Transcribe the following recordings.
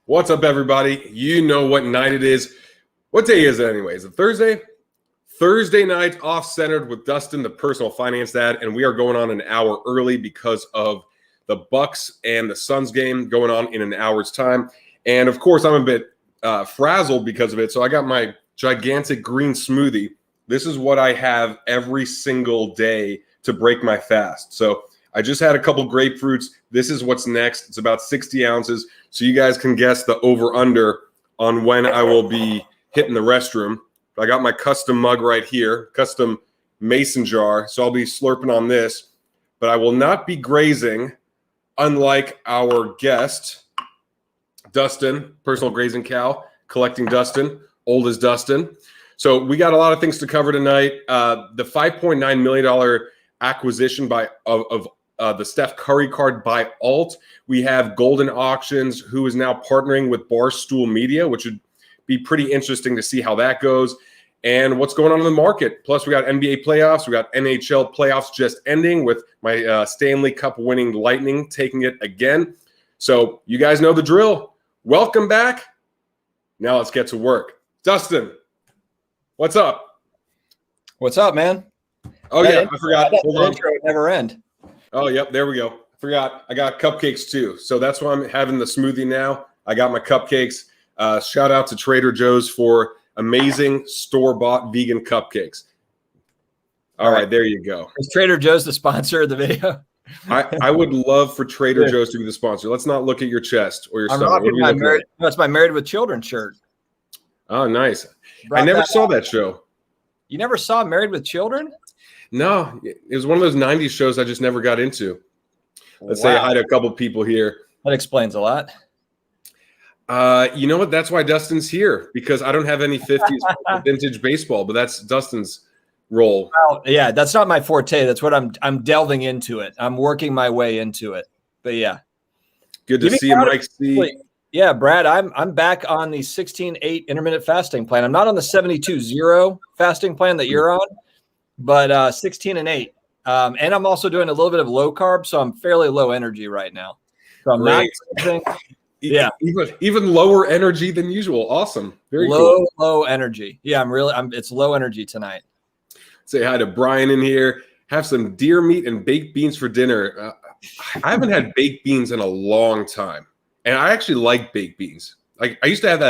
What's up, everybody? You know what night it is. What day is it anyway? Is it Thursday? Thursday night, off-centered with Dustin, the personal finance dad, and we are going on an hour early because of the Bucks and the Suns game going on in an hour's time. And, of course, I'm a bit frazzled because of it, so I got my gigantic green smoothie. This is what I have every single day to break my fast. So I just had a couple grapefruits. This is what's next. It's about 60 ounces. So you guys can guess the over-under on when I will be hitting the restroom. I got my custom mug right here, custom mason jar. So I'll be slurping on this. But I will not be grazing, unlike our guest, Dustin, personal grazing cow, collecting Dustin, old as Dustin. So we got a lot of things to cover tonight. The $5.9 million acquisition of the Steph Curry card by Alt. We have Goldin Auctions, who is now partnering with Barstool Media, which would be pretty interesting to see how that goes and what's going on in the market. Plus, we got NBA playoffs. We got NHL playoffs just ending with my Stanley Cup winning Lightning taking it again. So you guys know the drill. Welcome back. Now let's get to work. Dustin, what's up? What's up, man? Oh, yeah, I forgot. Hold on. Intro never end. Oh, yep, there we go. Forgot. I got cupcakes too. So that's why I'm having the smoothie now. I got my cupcakes. Shout out to Trader Joe's for amazing store-bought vegan cupcakes. All right, there you go. Is Trader Joe's the sponsor of the video? I would love for Trader Joe's to be the sponsor. Let's not look at your chest or your stomach. That's my Married with Children shirt. Oh, nice. I never saw that show. You never saw Married with Children? No, it was one of those 90s shows I just never got into. Let's say hi to a couple people here. That explains a lot. You know what? That's why Dustin's here, because I don't have any 50s vintage baseball, but that's Dustin's role. Well, yeah, that's not my forte. That's what I'm delving into it. I'm working my way into it. But yeah. Good to see you, Mike C. Yeah, Brad, I'm back on the 16-8 intermittent fasting plan. I'm not on the 72-0 fasting plan that you're on, but 16 and 8. And I'm also doing a little bit of low carb, so I'm fairly low energy right now. So I'm not yeah, even lower energy than usual. Awesome. Very cool. Low energy. Yeah, it's low energy tonight. Say hi to Brian in here. Have some deer meat and baked beans for dinner. I haven't had baked beans in a long time. And I actually like baked beans. Like I used to have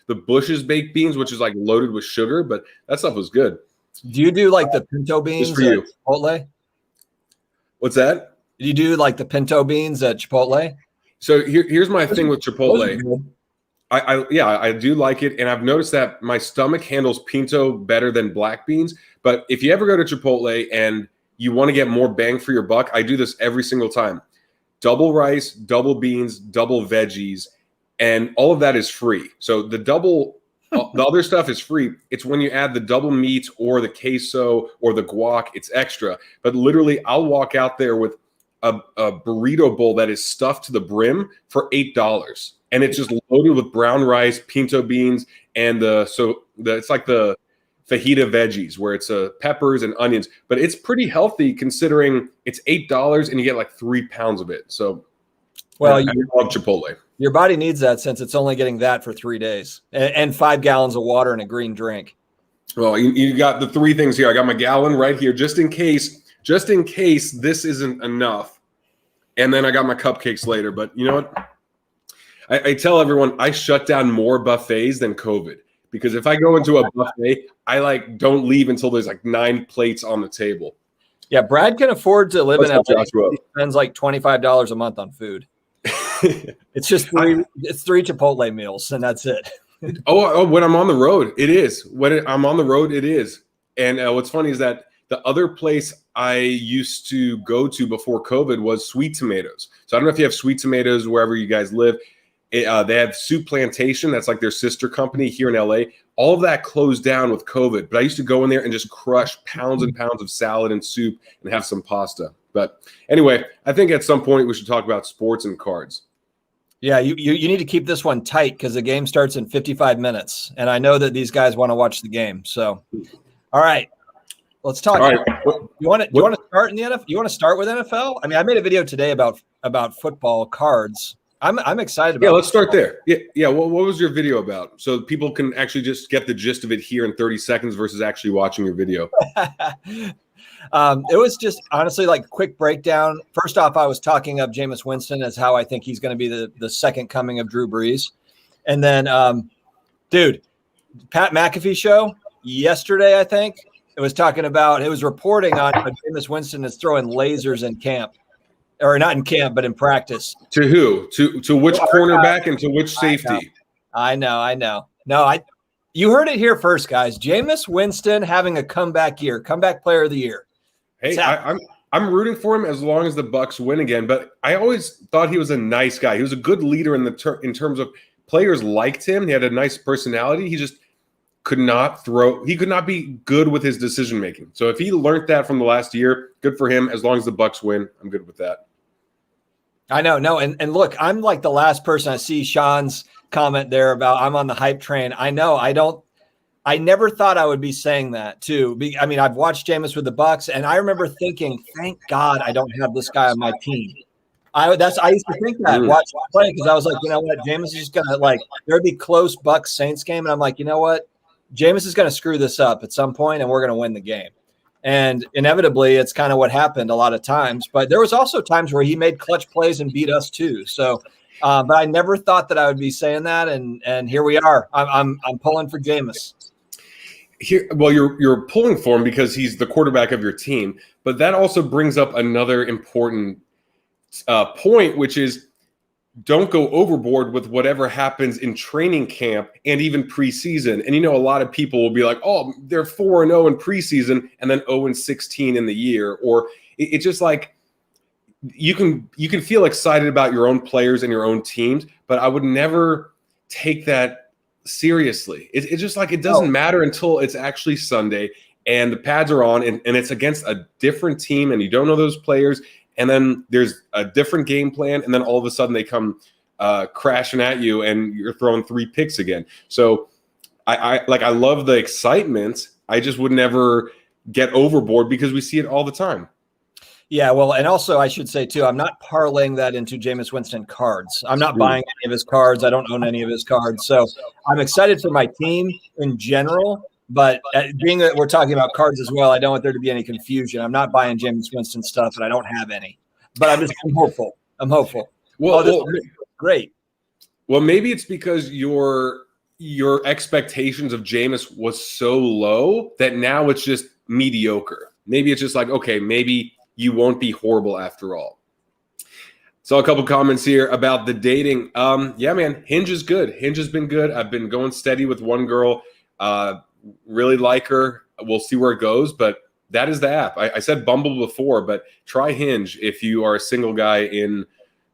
the Bush's baked beans, which is like loaded with sugar, but that stuff was good. Do you do like the pinto beans at Chipotle? What's that? Do you do like the pinto beans at Chipotle? So here's my thing with Chipotle. I do like it, and I've noticed that my stomach handles pinto better than black beans. But if you ever go to Chipotle and you want to get more bang for your buck, I do this every single time. Double rice, double beans, double veggies, and all of that is free. So the other stuff is free. It's when you add the double meat or the queso or the guac, it's extra. But literally, I'll walk out there with a burrito bowl that is stuffed to the brim for $8, and it's just loaded with brown rice, pinto beans, and it's like the fajita veggies where it's peppers and onions. But it's pretty healthy considering it's $8 and you get like 3 pounds of it. So, well, I love Chipotle. Your body needs that since it's only getting that for 3 days and 5 gallons of water and a green drink. Well, you got the 3 things here. I got my gallon right here just in case this isn't enough. And then I got my cupcakes later. But you know what? I tell everyone I shut down more buffets than COVID. Because if I go into a buffet, I don't leave until there's 9 plates on the table. Yeah, Brad can afford to live in LA. He spends like $25 a month on food. It's just it's 3 Chipotle meals, and that's it. Oh, when I'm on the road, it is. When I'm on the road, it is. And what's funny is that the other place I used to go to before COVID was Sweet Tomatoes. So I don't know if you have Sweet Tomatoes wherever you guys live. They have Soup Plantation. That's like their sister company here in LA. All of that closed down with COVID. But I used to go in there and just crush pounds and pounds of salad and soup and have some pasta. But anyway, I think at some point we should talk about sports and cards. Yeah, you need to keep this one tight because the game starts in 55 minutes. And I know that these guys want to watch the game. So, all right. Let's talk. All right. You want to start in the NFL? You want to start with NFL? I mean, I made a video today about football cards. I'm excited about Yeah, let's start there. Yeah. What was your video about? So people can actually just get the gist of it here in 30 seconds versus actually watching your video. It was just honestly like a quick breakdown. First off, I was talking up Jameis Winston as how I think he's going to be the second coming of Drew Brees. And then, dude, Pat McAfee show yesterday, I think it was reporting on how Jameis Winston is throwing lasers in camp. Or not in camp, but in practice. To who? To which cornerback and to which safety? I know. No, you heard it here first, guys. Jameis Winston having a comeback player of the year. Hey, I'm rooting for him as long as the Bucs win again. But I always thought he was a nice guy. He was a good leader in terms of players liked him. He had a nice personality. He just could not throw. He could not be good with his decision making. So if he learned that from the last year, good for him. As long as the Bucs win, I'm good with that. I know. No. And look, I'm like the last person. I see Sean's comment there about I'm on the hype train. I know. I never thought I would be saying that too. I mean, I've watched Jameis with the Bucs, and I remember thinking, thank God I don't have this guy on my team. I used to think that watching him play, because I was like, you know what, Jameis is just gonna there'd be close Bucs Saints game, and I'm like, you know what, Jameis is gonna screw this up at some point, and we're gonna win the game. And inevitably, it's kind of what happened a lot of times. But there was also times where he made clutch plays and beat us too. So, but I never thought that I would be saying that, and here we are. I'm pulling for Jameis. Well, you're pulling for him because he's the quarterback of your team. But that also brings up another important point, which is don't go overboard with whatever happens in training camp and even preseason. And, a lot of people will be like, oh, they're 4-0 in preseason and then 0-16 in the year. Or it's just like you can feel excited about your own players and your own teams, but I would never take that seriously. It's just like it doesn't matter until it's actually Sunday and the pads are on and it's against a different team and you don't know those players. And then there's a different game plan, and then all of a sudden they come crashing at you, and you're throwing 3 picks again. So I love the excitement. I just would never get overboard because we see it all the time. Yeah, well, and also I should say too, I'm not parlaying that into Jameis Winston cards. I'm not buying any of his cards. I don't own any of his cards. So I'm excited for my team in general. But being that we're talking about cards as well, I don't want there to be any confusion. I'm not buying Jameis Winston stuff, and I don't have any. But I'm hopeful. Well, great. Well, maybe it's because your expectations of Jameis was so low that now it's just mediocre. Maybe it's just like, okay, maybe you won't be horrible after all. Saw a couple comments here about the dating. Yeah, man, Hinge is good. Hinge has been good. I've been going steady with one girl. Really like her. We'll see where it goes, but that is the app. I said Bumble before, but try Hinge if you are a single guy in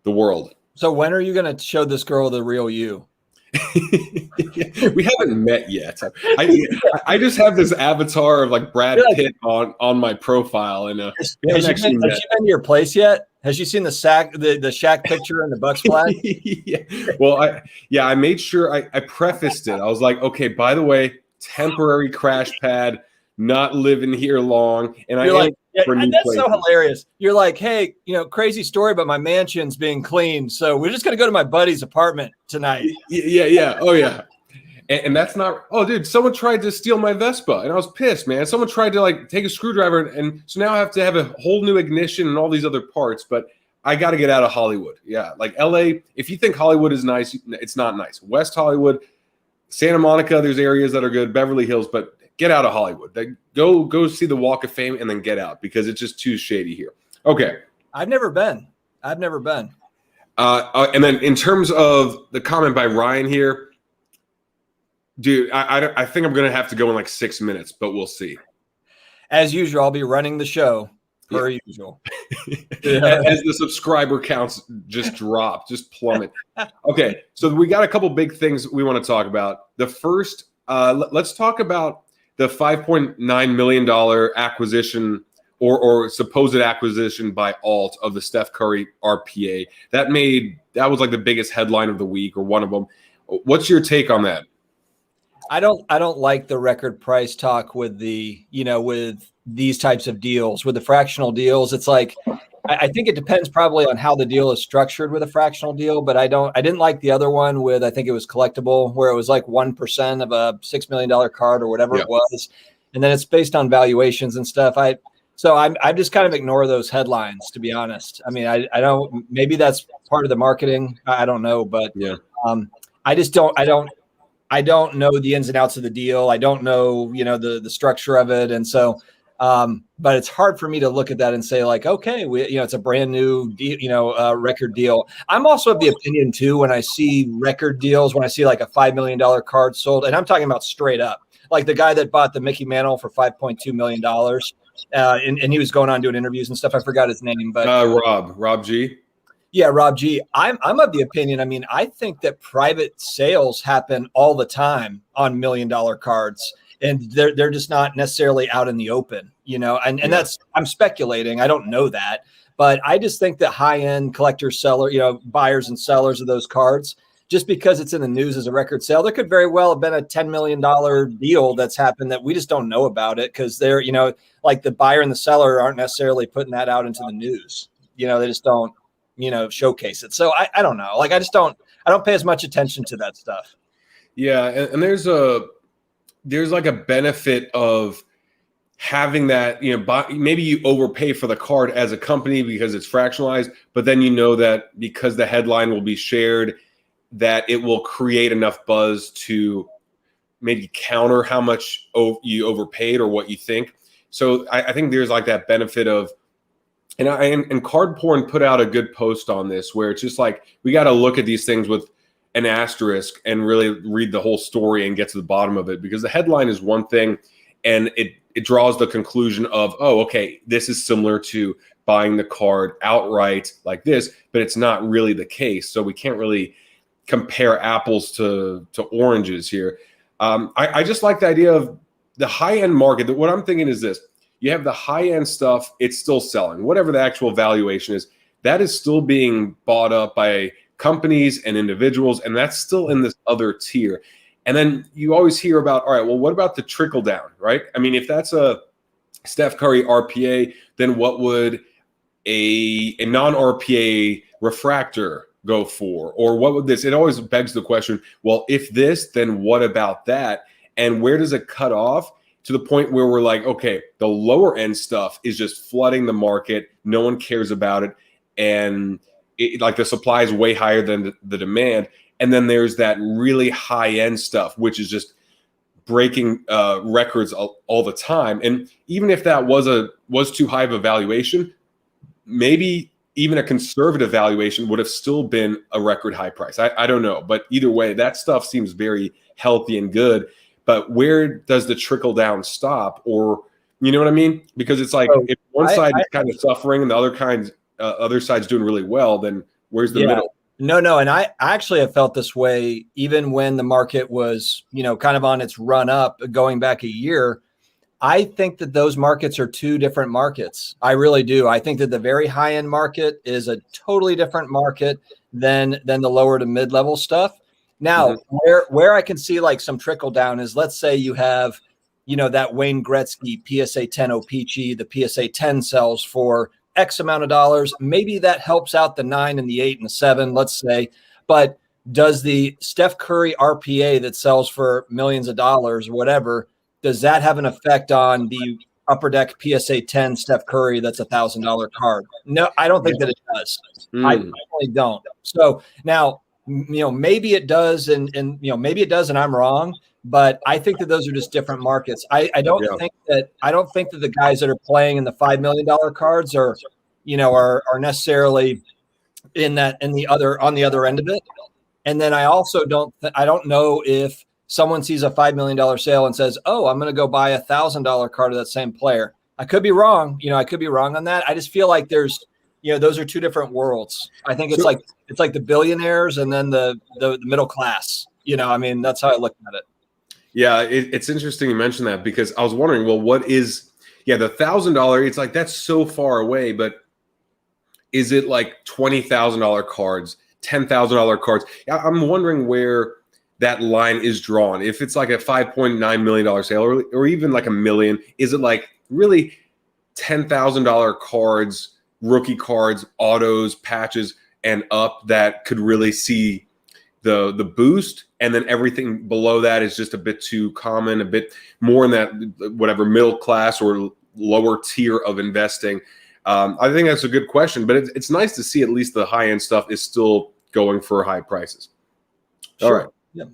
the world. So when are you going to show this girl the real you? We haven't met yet. I just have this avatar of like Brad Pitt on my profile, and has she been to your place yet? Has she seen the Shaq picture and the Bucks flag? Yeah. Well, I made sure I prefaced it. I was like, okay, by the way, temporary crash pad, not living here long, and you're like, and that's so hilarious. You're like, hey, crazy story, but my mansion's being cleaned, so we're just gonna go to my buddy's apartment tonight. Yeah. Oh yeah. And that's not. Oh, dude, someone tried to steal my Vespa, and I was pissed, man. Someone tried to take a screwdriver, and so now I have to have a whole new ignition and all these other parts. But I got to get out of Hollywood. Yeah, like LA. If you think Hollywood is nice, it's not nice. West Hollywood, Santa Monica, there's areas that are good. Beverly Hills, but get out of Hollywood. Go see the Walk of Fame and then get out because it's just too shady here. Okay. I've never been. And then in terms of the comment by Ryan here. Dude, I think I'm going to have to go in 6 minutes, but we'll see. As usual, I'll be running the show per usual. As the subscriber counts just plummet. Okay, so we got a couple big things we want to talk about. The first, let's talk about the $5.9 million acquisition or supposed acquisition by Alt of the Steph Curry RPA. That was like the biggest headline of the week or one of them. What's your take on that? I don't like the record price talk with with these types of deals, with the fractional deals. It's like I think it depends probably on how the deal is structured with a fractional deal, but I didn't like the other one with, I think it was collectible, where it was like 1% of a $6 million card or whatever it was. And then it's based on valuations and stuff. I just kind of ignore those headlines, to be honest. I mean, I don't, maybe that's part of the marketing. I don't know, but I just don't know the ins and outs of the deal. I don't know, the structure of it. And so, but it's hard for me to look at that and say like, okay, it's a brand new deal, record deal. I'm also of the opinion too, when I see record deals, when I see like a $5 million card sold, and I'm talking about straight up, like the guy that bought the Mickey Mantle for $5.2 million. And he was going on doing interviews and stuff. I forgot his name, but Rob G. Yeah, Rob G. I'm of the opinion. I mean, I think that private sales happen all the time on $1 million cards, and they're just not necessarily out in the open, and that's, I'm speculating. I don't know that, but I just think that high-end collectors, buyers and sellers of those cards, just because it's in the news as a record sale, there could very well have been a $10 million deal that's happened that we just don't know about it, because they're, like the buyer and the seller aren't necessarily putting that out into the news. They just don't, showcase it. So I don't know. Like, I don't pay as much attention to that stuff. Yeah. And there's like a benefit of having that, maybe you overpay for the card as a company because it's fractionalized, but then that because the headline will be shared, that it will create enough buzz to maybe counter how much you overpaid or what you think. So I think there's like that benefit of, and Card Porn put out a good post on this where it's just like, we got to look at these things with an asterisk and really read the whole story and get to the bottom of it, because the headline is one thing and it draws the conclusion of, oh, okay, this is similar to buying the card outright like this, but it's not really the case. So we can't really compare apples to oranges here. I just like the idea of the high-end market. What I'm thinking is this: you have the high-end stuff, it's still selling. Whatever the actual valuation is, that is still being bought up by companies and individuals, and that's still in this other tier. And then you always hear about, all right, well, what about the trickle down, right? I mean, if that's a Steph Curry RPA, then what would a non-RPA refractor go for? Or what would this? It always begs the question, well, if this, then what about that? And where does it cut off? To the point where we're like, okay, the lower end stuff is just flooding the market. No one cares about it. And like the supply is way higher than the demand. And then there's that really high end stuff, which is just breaking records all the time. And even if that was too high of a valuation, maybe even a conservative valuation would have still been a record high price. I don't know. But either way, that stuff seems very healthy and good. But where does the trickle down stop? Or, you know what I mean? Because it's like, if one side is kind of suffering and the other side's doing really well, then where's the middle? No. And I actually have felt this way even when the market was, kind of on its run up going back a year. I think that those markets are two different markets. I really do. I think that the very high end market is a totally different market than the lower to mid level stuff. Now, where I can see like some trickle down is, let's say you have, that Wayne Gretzky PSA 10 O-Pee-Chee, the PSA 10 sells for X amount of dollars. Maybe that helps out the 9 and the 8 and the 7, let's say. But does the Steph Curry RPA that sells for millions of dollars or whatever, does that have an effect on the Upper Deck PSA 10 Steph Curry that's $1,000 card? No, I don't think that it does. I really don't. So now, maybe it does, and maybe it does, and I'm wrong. But I think that those are just different markets. I don't think that the guys that are playing in the $5 million cards are necessarily on the other end of it. And then I also don't know if someone sees a $5 million sale and says, "Oh, I'm going to go buy a $1,000 card of that same player." I could be wrong. I could be wrong on that. I just feel like there's, those are two different worlds. I think it's like the billionaires and then the middle class. That's how I look at it. Yeah, it's interesting you mentioned that, because I was wondering, well, what is, the $1,000? It's like, that's so far away, but is it like $20,000 cards, $10,000 cards? I'm wondering where that line is drawn. If it's like a $5.9 million sale, or even like $1 million, is it like really $10,000 cards rookie cards, autos, patches, and up that could really see the boost, and then everything below that is just a bit too common, a bit more in that whatever middle class or lower tier of investing. I think that's a good question, but it's nice to see at least the high end stuff is still going for high prices. All right. Yeah.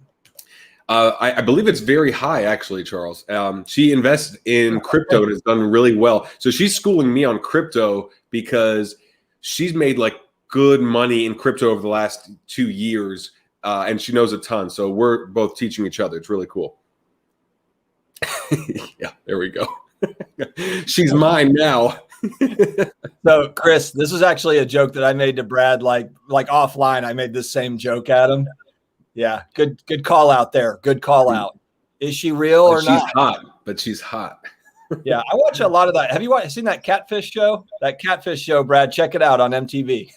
I believe it's very high, actually, Charles. She invests in crypto and has done really well. So she's schooling me on crypto because she's made like good money in crypto over the last 2 years, and she knows a ton. So we're both teaching each other. It's really cool. Yeah, there we go. She's mine now. So, Chris, this is actually a joke that I made to Brad, like offline. I made this same joke at him. Yeah, good call out there. Good call out. Is she real or not? She's hot, but she's hot. Yeah, I watch a lot of that. Have you seen that catfish show? That catfish show, Brad, check it out on MTV.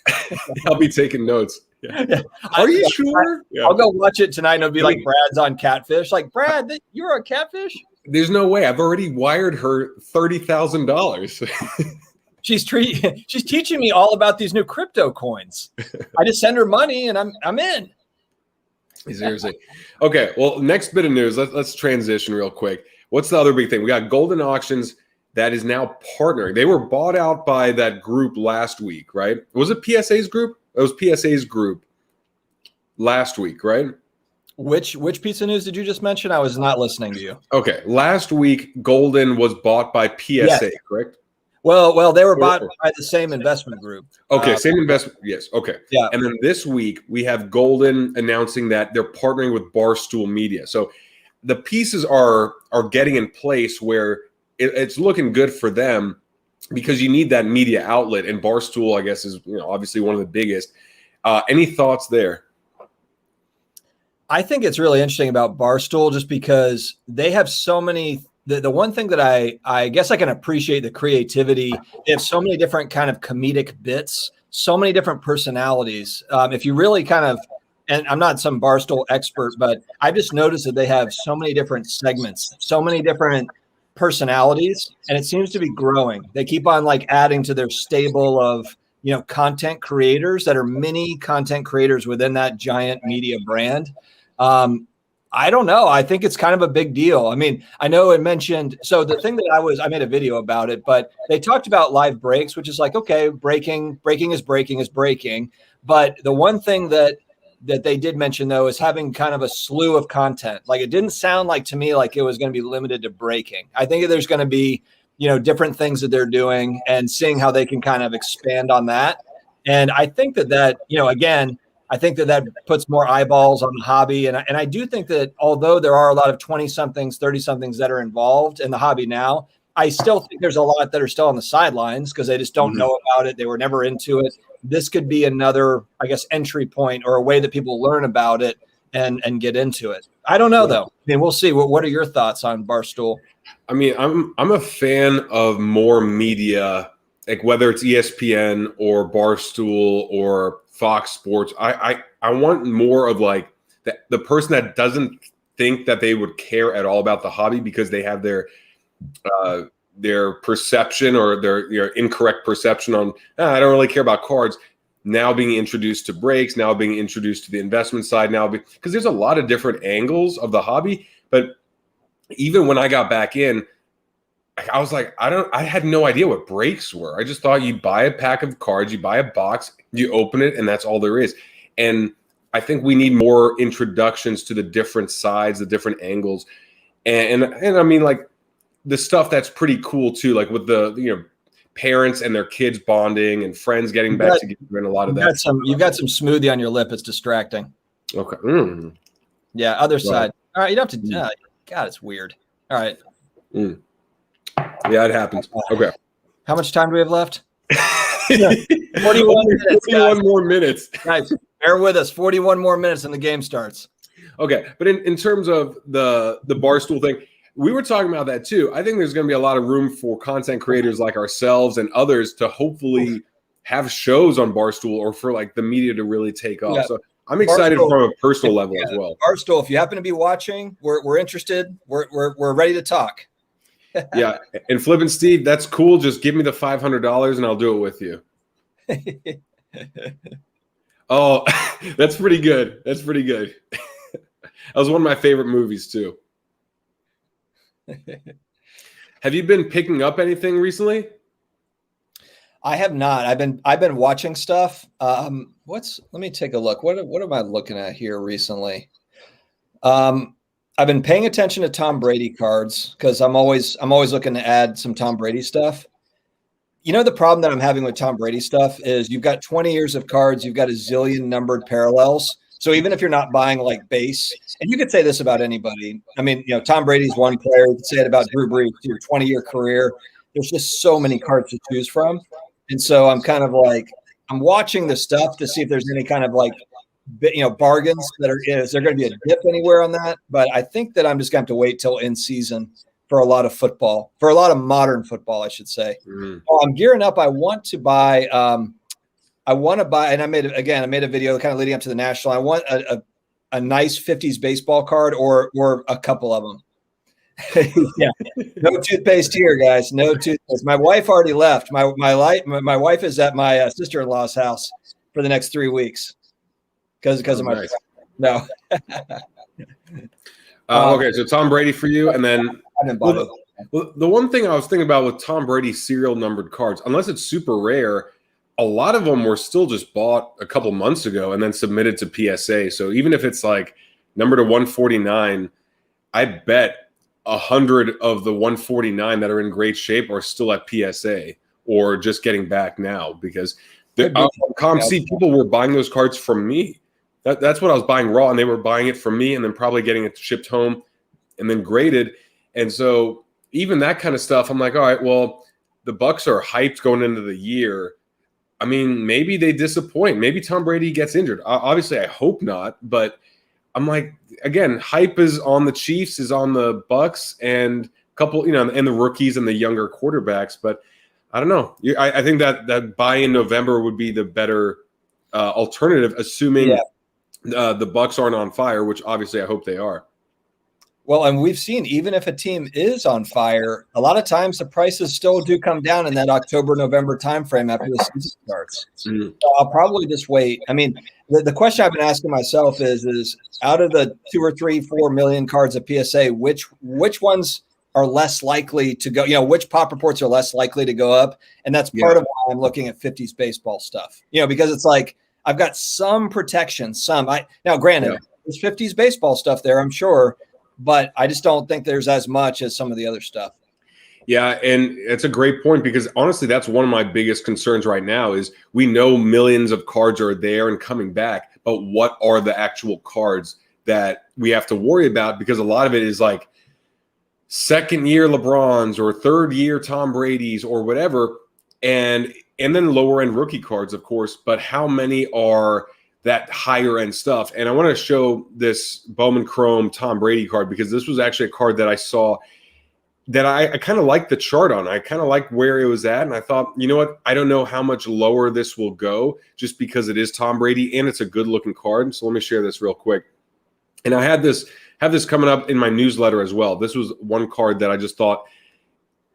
I'll be taking notes. Yeah. Yeah. Are you sure? I'll go watch it tonight and it'll be like Brad's on catfish. Like, Brad, you're a catfish? There's no way. I've already wired her $30,000. She's teaching me all about these new crypto coins. I just send her money and I'm in. Seriously. Okay. Well, next bit of news. Let's transition real quick. What's the other big thing? We got Goldin Auctions that is now partnering. They were bought out by that group last week, right? Was it PSA's group? It was PSA's group last week, right? Which piece of news did you just mention? I was not listening to you. Okay. Last week, Goldin was bought by PSA, yes. Correct? Well, they were bought by the same investment group. Okay, same investment. Yes. Okay. Yeah. And then this week we have Goldin announcing that they're partnering with Barstool Media. So the pieces are getting in place where it's looking good for them because you need that media outlet, and Barstool, I guess, is obviously one of the biggest. Any thoughts there? I think it's really interesting about Barstool just because they have so many. The one thing that I guess I can appreciate the creativity. They have so many different kind of comedic bits, so many different personalities. If you really kind of, and I'm not some Barstool expert, but I've just noticed that they have so many different segments, so many different personalities, and it seems to be growing. They keep on like adding to their stable of, content creators that are mini content creators within that giant media brand. I don't know. I think it's kind of a big deal. I mean, I know it mentioned, so the thing that I made a video about it, but they talked about live breaks, which is like, okay, breaking is breaking. But the one thing that they did mention though, is having kind of a slew of content. Like it didn't sound like to me, like it was going to be limited to breaking. I think there's going to be, different things that they're doing and seeing how they can kind of expand on that. And I think that, again, I think that puts more eyeballs on the hobby. And I do think that although there are a lot of 20-somethings, 30-somethings that are involved in the hobby now, I still think there's a lot that are still on the sidelines because they just don't know about it. They were never into it. This could be another, I guess, entry point or a way that people learn about it and get into it. I don't know, though. I mean, we'll see. What are your thoughts on Barstool? I mean, I'm a fan of more media, like whether it's ESPN or Barstool or Fox Sports. I want more of like the person that doesn't think that they would care at all about the hobby because they have their perception or their incorrect perception on I don't really care about cards. Now being introduced to breaks, now being introduced to the investment side, because there's a lot of different angles of the hobby. But even when I got back in, I was like, I had no idea what breaks were. I just thought you buy a pack of cards, you buy a box, you open it, and that's all there is. And I think we need more introductions to the different sides, the different angles. And I mean, like the stuff that's pretty cool too, like with the, parents and their kids bonding and friends getting back together and a lot of that. You've got some smoothie on your lip. It's distracting. Okay. Yeah. Other side. All right. You don't have to, God, it's weird. All right. Yeah, it happens. Okay. How much time do we have left? 41 minutes. 41 more minutes. Guys, bear with us. 41 more minutes and the game starts. Okay. But in terms of the Barstool thing, we were talking about that too. I think there's going to be a lot of room for content creators like ourselves and others to hopefully have shows on Barstool or for like the media to really take off. Yeah. So I'm excited from a personal level as well. Barstool, if you happen to be watching, we're interested. We're ready to talk. Yeah. And Flip and Steve, that's cool. Just give me the $500 and I'll do it with you. Oh, that's pretty good. That's pretty good. That was one of my favorite movies too. Have you been picking up anything recently? I have not. I've been watching stuff. Let me take a look. What am I looking at here recently? I've been paying attention to Tom Brady cards because I'm always looking to add some Tom Brady stuff. You know, the problem that I'm having with Tom Brady stuff is you've got 20 years of cards, you've got a zillion numbered parallels. So even if you're not buying like base, and you could say this about anybody. I mean, you know, Tom Brady's one player. You could say it about Drew Brees, your 20-year career. There's just so many cards to choose from. And so I'm kind of like, I'm watching the stuff to see if there's any kind of like, you know, bargains that are, is there going to be a dip anywhere on that? But I think that I'm just going to have to wait till in season for a lot of football, for a lot of modern football, I should say. I'm gearing up. I want to buy, and I made a video kind of leading up to the national. I want a nice 50s baseball card or a couple of them. Yeah, no toothpaste here, guys. No toothpaste. My wife already left. My wife is at my sister-in-law's house for the next 3 weeks because of my nice. No. Okay, so Tom Brady for you, and then the one thing I was thinking about with Tom Brady's serial numbered cards, unless it's super rare, a lot of them were still just bought a couple months ago and then submitted to PSA. So even if it's like number to 149, I bet 100 of the 149 that are in great shape are still at PSA or just getting back now because see people were buying those cards from me. That's what I was buying raw, and they were buying it from me and then probably getting it shipped home and then graded. And so even that kind of stuff, I'm like, all right, well, the Bucs are hyped going into the year. I mean, maybe they disappoint. Maybe Tom Brady gets injured. Obviously, I hope not. But I'm like, again, hype is on the Chiefs, is on the Bucs, and a couple, you know, and the rookies and the younger quarterbacks. But I don't know. I think that buy in November would be the better alternative, assuming the Bucs aren't on fire, which obviously I hope they are. Well, and we've seen even if a team is on fire, a lot of times the prices still do come down in that October, November timeframe after the season starts. So I'll probably just wait. I mean, the question I've been asking myself is out of the 2 or 3, 4 million cards of PSA, which ones are less likely to go, you know, which pop reports are less likely to go up? And that's part of why I'm looking at 50s baseball stuff, you know, because it's like I've got some protection, now granted, there's 50s baseball stuff there, I'm sure, but I just don't think there's as much as some of the other stuff. Yeah, and it's a great point because honestly, that's one of my biggest concerns right now is we know millions of cards are there and coming back, but what are the actual cards that we have to worry about? Because a lot of it is like second-year LeBrons or third-year Tom Brady's or whatever, and then lower-end rookie cards, of course, but how many are that higher end stuff? And I want to show this Bowman Chrome Tom Brady card because this was actually a card that I saw that I kind of liked the chart on. I kind of liked where it was at. And I thought, you know what? I don't know how much lower this will go just because it is Tom Brady and it's a good looking card. So let me share this real quick. And I have this coming up in my newsletter as well. This was one card that I just thought,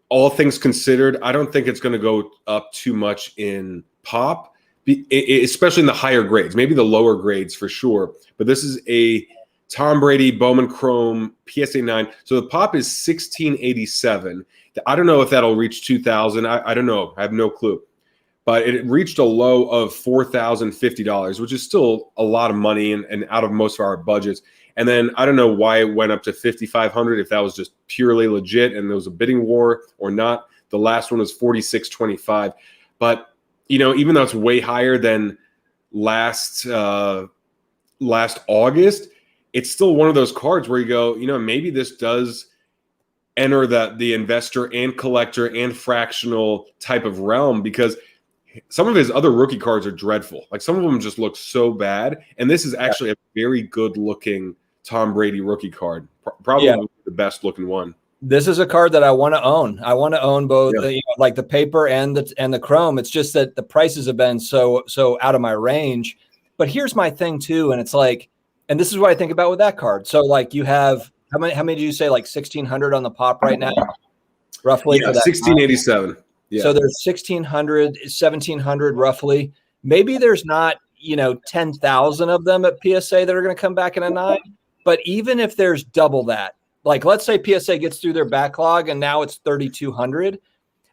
all things considered, I don't think it's going to go up too much in pop, especially in the higher grades, maybe the lower grades for sure. But this is a Tom Brady Bowman Chrome PSA 9. So the pop is 1687. I don't know if that'll reach 2000. I don't know. I have no clue. But it reached a low of $4,050, which is still a lot of money and out of most of our budgets. And then I don't know why it went up to 5,500, if that was just purely legit and there was a bidding war or not. The last one was 4625. But, you know, even though it's way higher than last August, it's still one of those cards where you go, you know, maybe this does enter the investor and collector and fractional type of realm because some of his other rookie cards are dreadful. Like some of them just look so bad. And this is actually a very good looking Tom Brady rookie card. Probably the best looking one. This is a card that I want to own. I want to own both, like the paper and the chrome. It's just that the prices have been so out of my range. But here's my thing too, and it's like, and this is what I think about with that card. So like you have how many did you say, like 1,600 on the pop right now, roughly? Yeah, 1687. So there's 1,600, 1,700 roughly. Maybe there's not, 10,000 of them at PSA that are going to come back in a 9. But even if there's double that, like let's say PSA gets through their backlog and now it's 3,200,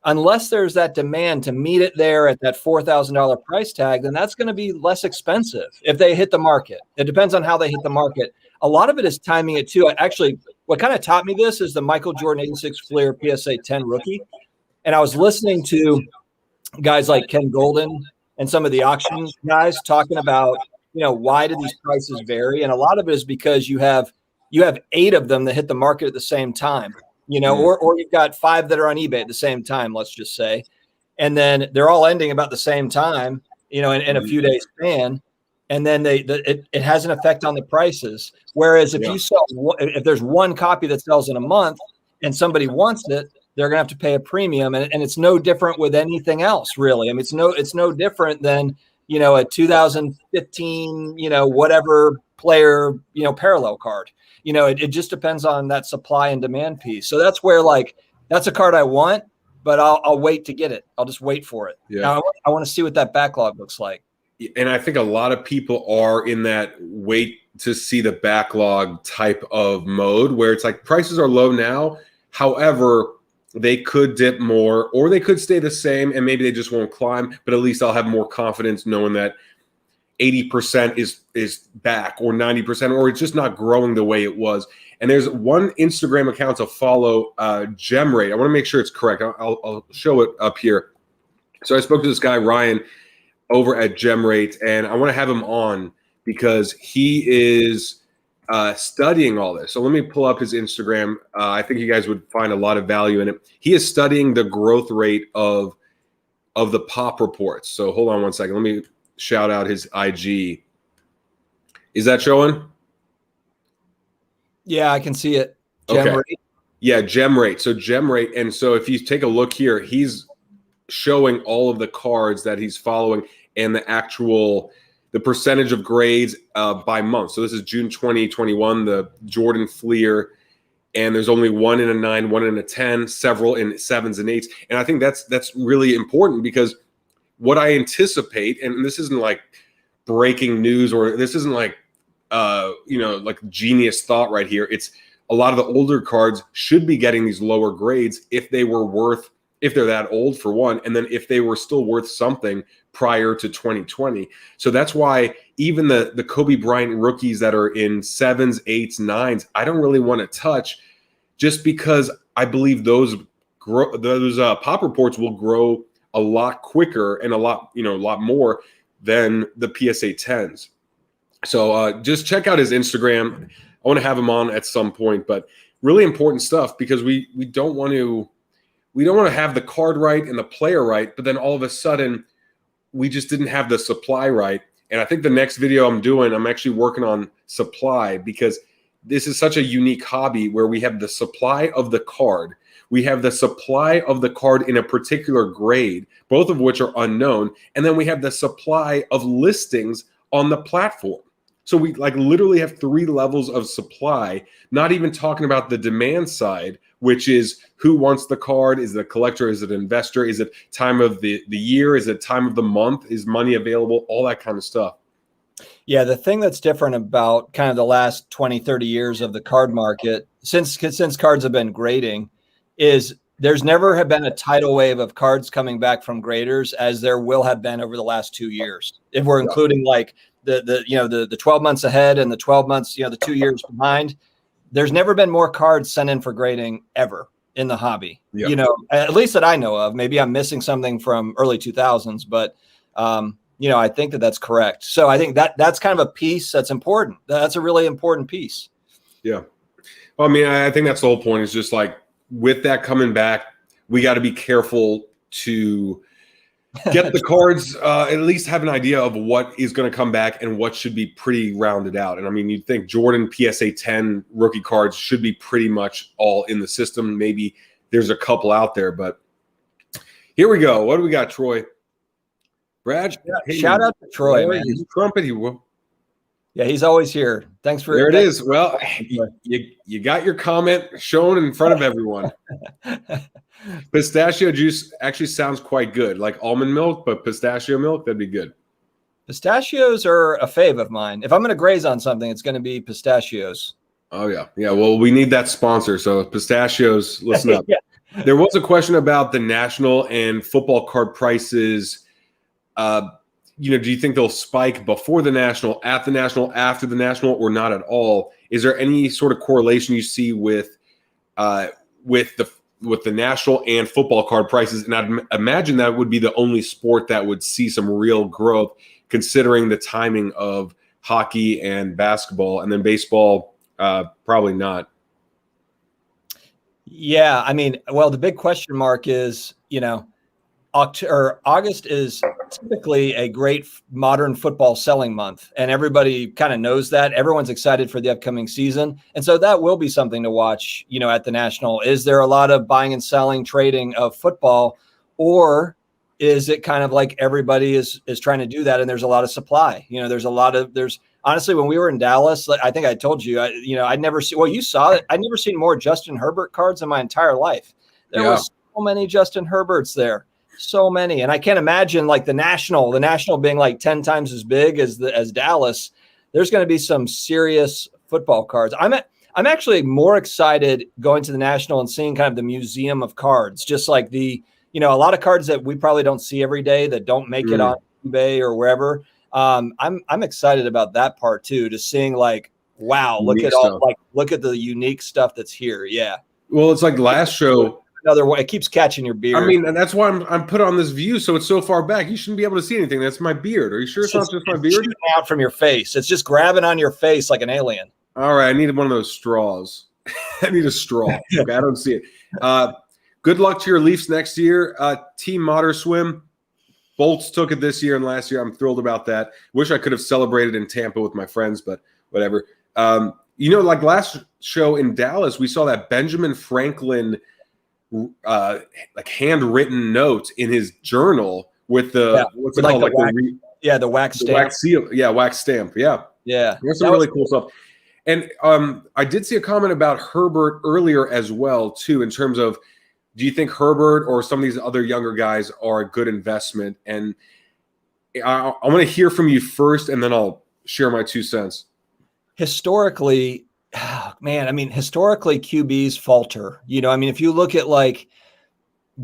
unless there's that demand to meet it there at that $4,000 price tag, then that's going to be less expensive if they hit the market. It depends on how they hit the market. A lot of it is timing it too. Actually, what kind of taught me this is the Michael Jordan 86 Fleer PSA 10 rookie. And I was listening to guys like Ken Goldin and some of the auction guys talking about, why do these prices vary? And a lot of it is because you have 8 of them that hit the market at the same time, or you've got 5 that are on eBay at the same time, let's just say. And then they're all ending about the same time, in a few days span. And then it has an effect on the prices. Whereas if if there's one copy that sells in a month and somebody wants it, they're going to have to pay a premium. And it's no different with anything else, really. I mean, it's no different than, a 2015, whatever player, parallel card. It just depends on that supply and demand piece. So that's where that's a card I want, but I'll wait to get it. I'll just wait for it. Yeah. Now, I want to see what that backlog looks like. And I think a lot of people are in that wait to see the backlog type of mode where it's like prices are low now. However, they could dip more or they could stay the same and maybe they just won't climb, but at least I'll have more confidence knowing that 80% is back or 90%, or it's just not growing the way it was. And there's one Instagram account to follow, GemRate. I want to make sure it's correct. I'll show it up here. So I spoke to this guy, Ryan, over at GemRate, and I want to have him on because he is studying all this. So let me pull up his Instagram. I think you guys would find a lot of value in it. He is studying the growth rate of the pop reports. So hold on one second. Let me shout out his IG. Is that showing? Yeah, I can see it. GemRate. Okay. Yeah, GemRate. So GemRate. And so if you take a look here, he's showing all of the cards that he's following and the percentage of grades by month. So this is June 2021, the Jordan Fleer, and there's only 1 in a 9, 1 in a 10, several in 7s and 8s. And I think that's really important because what I anticipate, and this isn't like breaking news or this isn't like like genius thought right here. It's a lot of the older cards should be getting these lower grades if they're that old for one, and then if they were still worth something prior to 2020. So that's why even the Kobe Bryant rookies that are in 7s, 8s, 9s, I don't really want to touch just because I believe those pop reports will grow a lot quicker and a lot more than the PSA 10s. So just check out his Instagram. I want to have him on at some point, but really important stuff because we don't want to have the card right and the player right, but then all of a sudden we just didn't have the supply right. And I think the next video I'm actually working on supply because this is such a unique hobby where we have the supply of the card. We have the supply of the card in a particular grade, both of which are unknown. And then we have the supply of listings on the platform. So we literally have 3 levels of supply, not even talking about the demand side, which is who wants the card. Is it a collector? Is it an investor? Is it time of the year? Is it time of the month? Is money available? All that kind of stuff. Yeah, the thing that's different about kind of the last 20, 30 years of the card market, since cards have been grading, is there's never have been a tidal wave of cards coming back from graders as there will have been over the last 2 years. If we're including the 12 months ahead and the 12 months, the 2 years behind, there's never been more cards sent in for grading ever in the hobby, at least that I know of. Maybe I'm missing something from early 2000s, but I think that's correct. So I think that's kind of a piece that's important. That's a really important piece. Yeah. Well, I mean, I think that's the whole point is just with that coming back, we got to be careful to get the cards, at least have an idea of what is going to come back and what should be pretty rounded out. And I mean, you'd think Jordan PSA 10 rookie cards should be pretty much all in the system. Maybe there's a couple out there, but here we go. What do we got, Troy? Brad? Hey, shout out to Troy, man. He's trumpet. Yeah, he's always here. Thanks for there. It is. Well, you got your comment shown in front of everyone. Pistachio juice actually sounds quite good, like almond milk, but pistachio milk, that'd be good. Pistachios are a fave of mine. If I'm going to graze on something, it's going to be pistachios. Oh, yeah. Yeah, well, we need that sponsor, so pistachios, listen up. Yeah. There was a question about the national and football card prices. Do you think they'll spike before the national, at the national, after the national, or not at all? Is there any sort of correlation you see with the national and football card prices? And I'd imagine that would be the only sport that would see some real growth, considering the timing of hockey and basketball, and then baseball, probably not. Yeah, I mean, well, the big question mark is, August is typically a great modern football selling month, and everybody kind of knows that. Everyone's excited for the upcoming season, and so that will be something to watch, at the national. Is there a lot of buying and selling, trading of football, or is it kind of like everybody is trying to do that, and there's a lot of supply? There's honestly, when we were in Dallas, I think I told you, I'd never seen, well, you saw it. I'd never seen more Justin Herbert cards in my entire life. There were so many Justin Herberts there, so many. And I can't imagine like the national being like 10 times as big as Dallas. There's going to be some serious football cards. I'm actually more excited going to the national and seeing kind of the museum of cards, just like a lot of cards that we probably don't see every day that don't make it on eBay or wherever. I'm excited about that part too, to seeing like, wow, look at the unique stuff that's here. Yeah. Well, it's like last show. Another one. It keeps catching your beard. I mean, and that's why I'm put on this view, so it's so far back. You shouldn't be able to see anything. That's my beard. Are you sure it's not just my beard? Out from your face. It's just grabbing on your face like an alien. All right, I need one of those straws. I need a straw. Okay, I don't see it. Good luck to your Leafs next year. Team Motor Swim. Bolts took it this year and last year. I'm thrilled about that. Wish I could have celebrated in Tampa with my friends, but whatever. Like last show in Dallas, we saw that Benjamin Franklin like handwritten note in his journal with the what's it called? The wax stamp. The wax seal. Yeah, wax stamp. Yeah. Yeah. There's some really cool stuff. And I did see a comment about Herbert earlier as well, too, in terms of, do you think Herbert or some of these other younger guys are a good investment? And I want to hear from you first, and then I'll share my 2 cents. Historically, historically QBs falter. If you look at like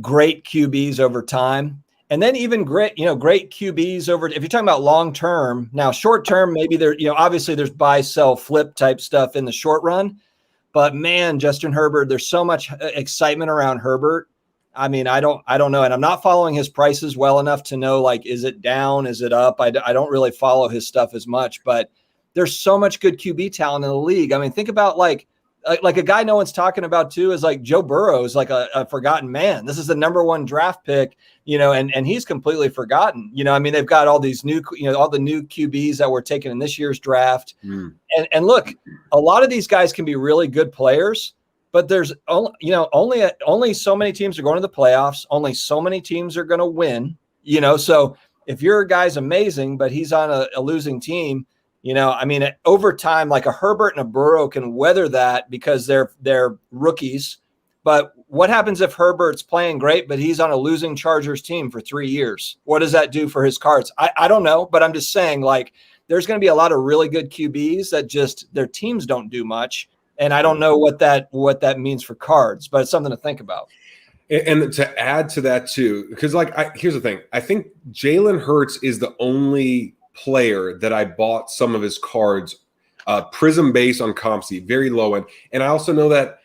great QBs over time, and then even great QBs over, if you're talking about long term, now short term, maybe there, obviously there's buy, sell, flip type stuff in the short run. But man, Justin Herbert, there's so much excitement around Herbert. I mean, I don't know. And I'm not following his prices well enough to know, like, is it down? Is it up? I don't really follow his stuff as much, but there's so much good QB talent in the league. I mean, think about like a guy no one's talking about too is like Joe Burrow is like a forgotten man. This is the #1 draft pick, and he's completely forgotten. They've got all these new, all the new QBs that were taken in this year's draft. And look, a lot of these guys can be really good players, but there's only so many teams are going to the playoffs. Only so many teams are going to win, so if your guy's amazing, but he's on a losing team, over time, like a Herbert and a Burrow can weather that because they're rookies. But what happens if Herbert's playing great, but he's on a losing Chargers team for 3 years? What does that do for his cards? I don't know, but I'm just saying, like, there's going to be a lot of really good QBs that just their teams don't do much. And I don't know what that means for cards, but it's something to think about. And to add to that too, because here's the thing. I think Jalen Hurts is the only player that I bought some of his cards prism base on ComC, very low end. And I also know that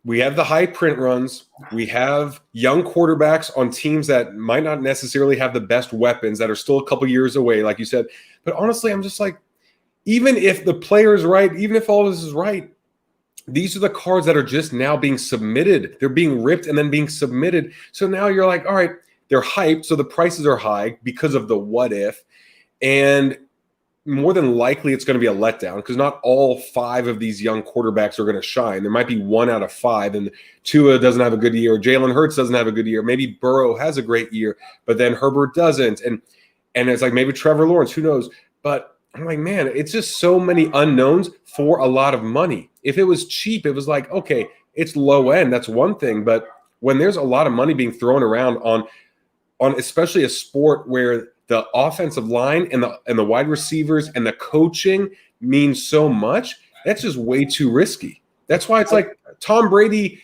we have the high print runs. We have young quarterbacks on teams that might not necessarily have the best weapons, that are still a couple years away, like you said. But honestly, I'm just like, even if the player is right, even if all this is right, these are the cards that are just now being submitted. They're being ripped and then being submitted. So now you're like, all right, they're hyped, so the prices are high because of the what if. And more than likely, it's going to be a letdown because not all 5 of these young quarterbacks are going to shine. There might be 1 out of 5, and Tua doesn't have a good year. Jalen Hurts doesn't have a good year. Maybe Burrow has a great year, but then Herbert doesn't. And it's like maybe Trevor Lawrence, who knows? But I'm like, man, it's just so many unknowns for a lot of money. If it was cheap, it was like, okay, it's low end. That's one thing. But when there's a lot of money being thrown around on especially a sport where the offensive line and the wide receivers and the coaching means so much, that's just way too risky. That's why it's like Tom Brady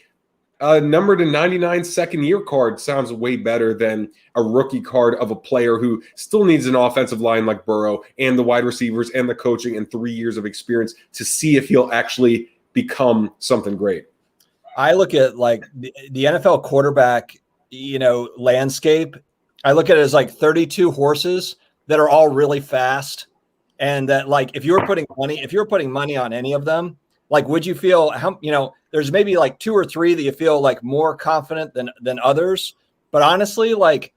numbered a 99 second-year card sounds way better than a rookie card of a player who still needs an offensive line like Burrow and the wide receivers and the coaching and 3 years of experience to see if he'll actually become something great. I look at like the NFL quarterback, landscape. I look at it as like 32 horses that are all really fast. And that, like, if you were putting money on any of them, like, would you feel there's maybe like 2 or 3 that you feel like more confident than others. But honestly, like,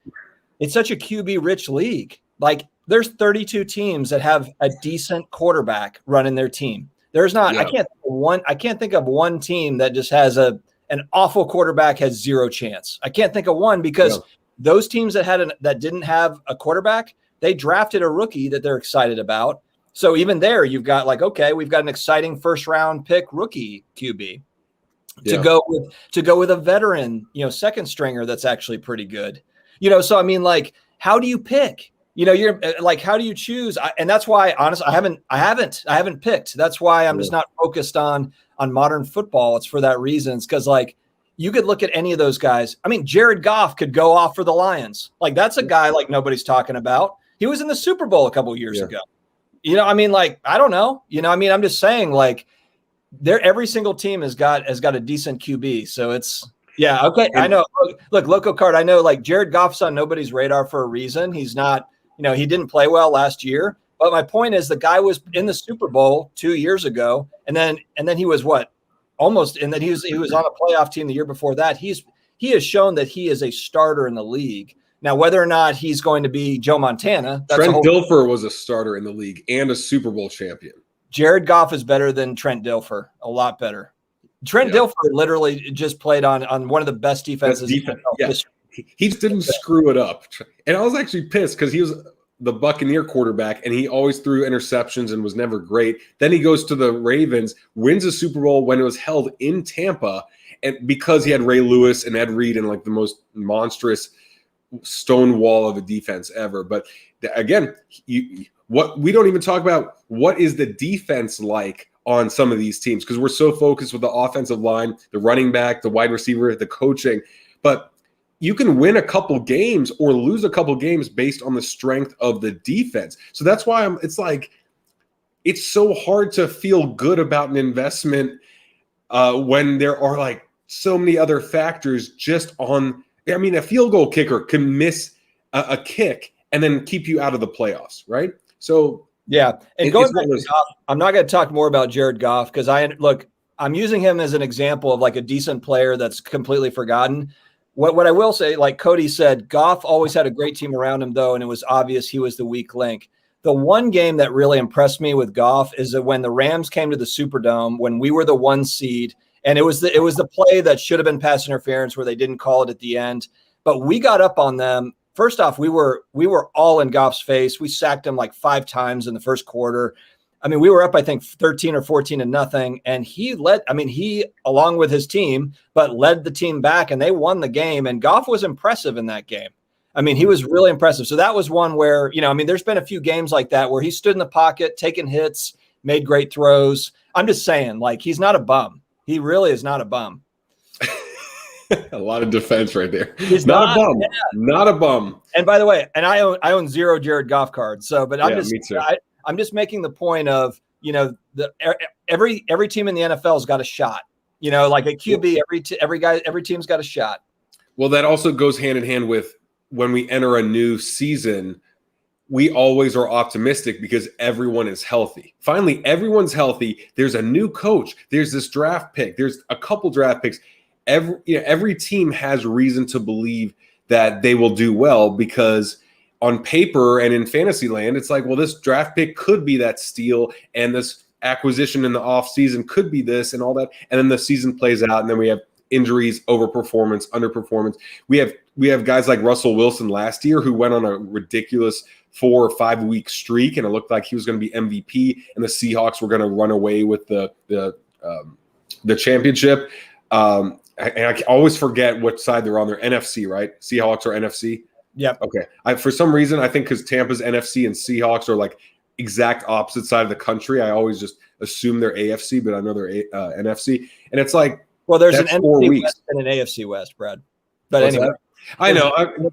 it's such a QB rich league. Like, there's 32 teams that have a decent quarterback running their team. There's not, I can't think of one team that just has an awful quarterback has zero chance. I can't think of one because those teams that didn't have a quarterback, they drafted a rookie that they're excited about. So even there, you've got like, okay, we've got an exciting first round pick rookie QB to go with a veteran, second stringer that's actually pretty good. So I mean, like, how do you pick? You're like, how do you choose? And that's why, honestly, I haven't picked. That's why I'm just not focused on modern football. It's for that reason. It's because, like, you could look at any of those guys. I mean, Jared Goff could go off for the Lions. Like, that's a guy like nobody's talking about. He was in the Super Bowl a couple of years ago. I mean, like, I don't know. I mean, I'm just saying, like, every single team has got a decent QB. So it's okay. I know. Look, Loco Card. I know, like, Jared Goff's on nobody's radar for a reason. He's not. He didn't play well last year. But my point is, the guy was in the Super Bowl 2 years ago, and then he was almost, and then he was on a playoff team the year before that. He has shown that he is a starter in the league. Now, whether or not he's going to be Joe Montana, Trent Dilfer was a starter in the league and a Super Bowl champion. Jared Goff is better than Trent Dilfer, a lot better. Trent Dilfer literally just played on one of the best defenses. He just didn't screw it up. And I was actually pissed because he was the Buccaneer quarterback and he always threw interceptions and was never great. Then he goes to the Ravens, wins a Super Bowl when it was held in Tampa, and because he had Ray Lewis and Ed Reed and like the most monstrous stone wall of a defense ever. But again, what we don't even talk about, what is the defense like on some of these teams, because we're so focused with the offensive line, the running back, the wide receiver, the coaching. But you can win a couple games or lose a couple games based on the strength of the defense. So that's why it's so hard to feel good about an investment when there are like so many other factors just on. I mean, a field goal kicker can miss a kick and then keep you out of the playoffs, right? So and going back to Goff, I'm not going to talk more about Jared Goff because I'm using him as an example of like a decent player that's completely forgotten. What I will say, like Cody said, Goff always had a great team around him, though, and it was obvious he was the weak link. The one game that really impressed me with Goff is that when the Rams came to the Superdome, when we were the 1 seed, and it was the play that should have been pass interference where they didn't call it at the end, but we got up on them. First off, we were all in Goff's face. We sacked him like 5 times in the first quarter. I mean, we were up, I think, 13 or 14-0, and he, along with his team, but led the team back, and they won the game, and Goff was impressive in that game. I mean, he was really impressive. So that was one where, there's been a few games like that where he stood in the pocket, taking hits, made great throws. I'm just saying, like, he's not a bum. He really is not a bum. A lot of defense right there. He's not a bum. Yeah. Not a bum. And by the way, and I own 0 Jared Goff cards. So, but I'm just making the point of, every team in the NFL's got a shot. Like a QB, every team's got a shot. Well, that also goes hand in hand with when we enter a new season, we always are optimistic because everyone is healthy. Finally, everyone's healthy. There's a new coach. There's this draft pick. There's a couple draft picks. Every team has reason to believe that they will do well because on paper and in fantasy land, it's like, well, this draft pick could be that steal and this acquisition in the offseason could be this and all that. And then the season plays out and then we have injuries, overperformance, underperformance. We have guys like Russell Wilson last year who went on a ridiculous 4 or 5 week streak and it looked like he was going to be MVP and the Seahawks were going to run away with the championship. I always forget what side they're on. They're NFC, right? Seahawks are NFC. Yep. Okay. For some reason, I think because Tampa's NFC and Seahawks are like exact opposite side of the country, I always just assume they're AFC, but I know they're NFC. And it's like, well, there's an NFC NFC West and an AFC West, Brad. But What's anyway, that? I know.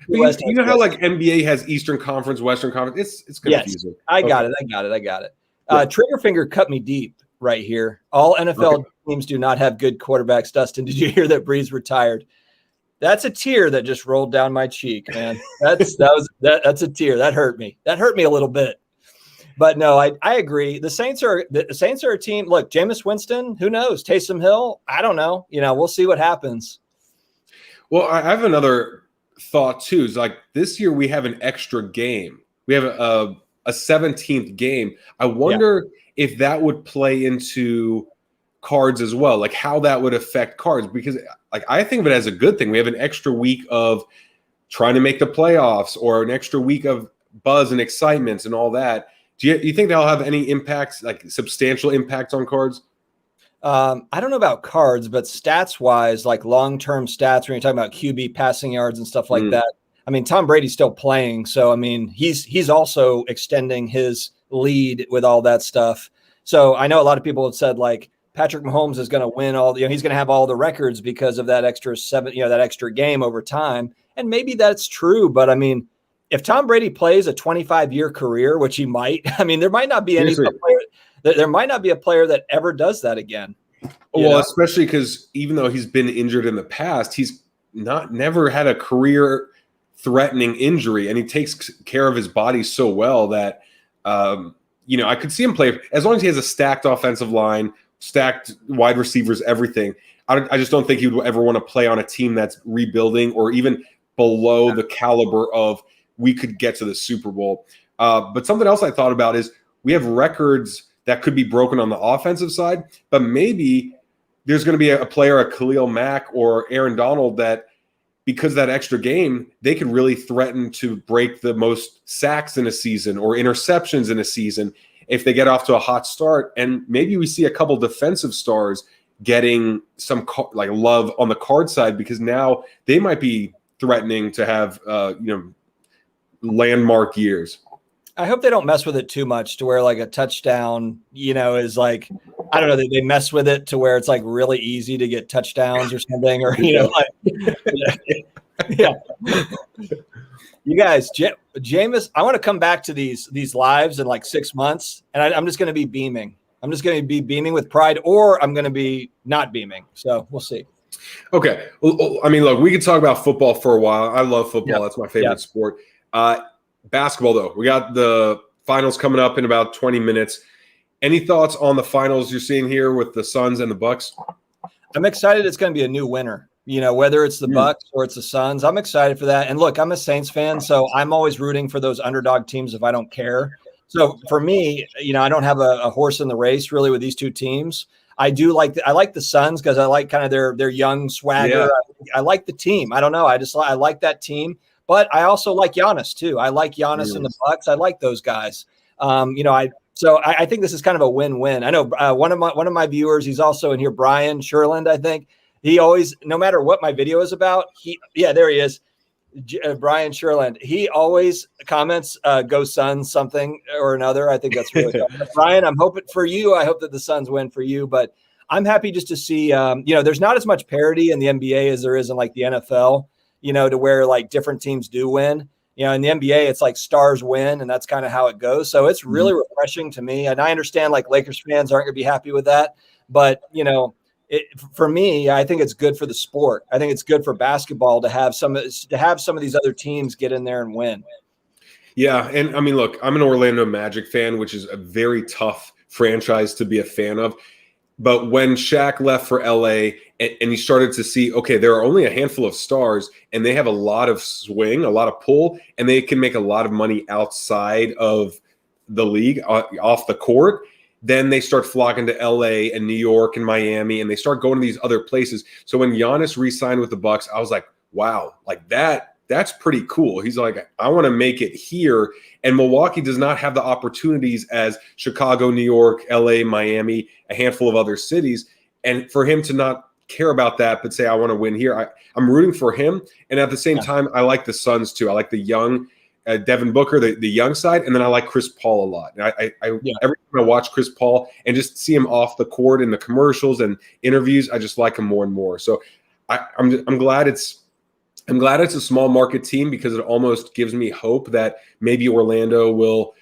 West You know how like NBA has Eastern Conference, Western Conference. It's confusing. Yes, I got it. Yeah. Trigger finger cut me deep right here. All NFL teams do not have good quarterbacks. Dustin, did you hear that Breeze retired? That's a tear that just rolled down my cheek, man. That's a tear. That hurt me. That hurt me a little bit. But no, I agree. The Saints are a team. Look, Jameis Winston, who knows? Taysom Hill, I don't know. We'll see what happens. Well, I have another thought too. Is like this year we have an extra game. We have a 17th game. I wonder if that would play into cards as well, like how that would affect cards, because like I think of it as a good thing. We have an extra week of trying to make the playoffs or an extra week of buzz and excitements and all that. Do you think that'll have any impacts, like substantial impacts on cards? I don't know about cards, but stats wise, like long-term stats, when you're talking about QB passing yards and stuff like that. I mean, Tom Brady's still playing. So, I mean, he's also extending his lead with all that stuff. So I know a lot of people have said like Patrick Mahomes is going to win all he's going to have all the records because of that extra that extra game over time. And maybe that's true. But I mean, if Tom Brady plays a 25-year career, which he might, I mean, there might not be there might not be a player that ever does that again. Well, especially because even though he's been injured in the past, he's never had a career-threatening injury, and he takes care of his body so well that I could see him play as long as he has a stacked offensive line, stacked wide receivers, everything. I just don't think he would ever want to play on a team that's rebuilding or even below the caliber of we could get to the Super Bowl. But something else I thought about is we have records that could be broken on the offensive side, but maybe there's going to be a player, a Khalil Mack or Aaron Donald, that because of that extra game, they could really threaten to break the most sacks in a season or interceptions in a season if they get off to a hot start. And maybe we see a couple defensive stars getting some love on the card side because now they might be threatening to have landmark years. I hope they don't mess with it too much to where like a touchdown, is like, I don't know, they mess with it to where it's like really easy to get touchdowns or something, or, yeah. You guys, Jameis, I want to come back to these lives in like 6 months, and I'm just going to be beaming. I'm just going to be beaming with pride, or I'm going to be not beaming. So we'll see. Okay. Well, I mean, look, we could talk about football for a while. I love football. That's my favorite sport. Basketball, though. We got the finals coming up in about 20 minutes. Any thoughts on the finals you're seeing here with the Suns and the Bucks? I'm excited it's going to be a new winner. Whether it's the Bucks or it's the Suns, I'm excited for that. And look, I'm a Saints fan, so I'm always rooting for those underdog teams if I don't care. So for me, I don't have a horse in the race really with these two teams. I like the Suns because I like kind of their young swagger. Yeah. I like the team. I don't know. I like that team. But I also like Giannis too. I like Giannis and the Bucks. I like those guys. So I think this is kind of a win-win. I know one of my viewers, he's also in here, Brian Sherland, I think. He always, no matter what my video is about, there he is, Brian Sherland. He always comments, "Go Suns," something or another. I think that's really cool. Brian, I'm hoping for you. I hope that the Suns win for you. But I'm happy just to see. There's not as much parity in the NBA as there is in like the NFL. To where like different teams do win. In the NBA, it's like stars win, and that's kind of how it goes. So it's really refreshing to me. And I understand like Lakers fans aren't going to be happy with that, but for me, I think it's good for the sport. I think it's good for basketball to have some of these other teams get in there and win. Yeah, and I mean, look, I'm an Orlando Magic fan, which is a very tough franchise to be a fan of. But when Shaq left for LA and you started to see, okay, there are only a handful of stars and they have a lot of swing, a lot of pull, and they can make a lot of money outside of the league, off the court, then they start flocking to LA and New York and Miami, and they start going to these other places. So when Giannis re-signed with the Bucks, I was like, wow, like that's pretty cool. He's like, I want to make it here. And Milwaukee does not have the opportunities as Chicago, New York, LA, Miami, a handful of other cities. And for him to not care about that, but say I want to win here. I'm rooting for him, and at the same time, I like the Suns too. I like the young Devin Booker, the young side, and then I like Chris Paul a lot. And every time I watch Chris Paul and just see him off the court in the commercials and interviews, I just like him more and more. So I'm glad it's a small market team, because it almost gives me hope that maybe Orlando will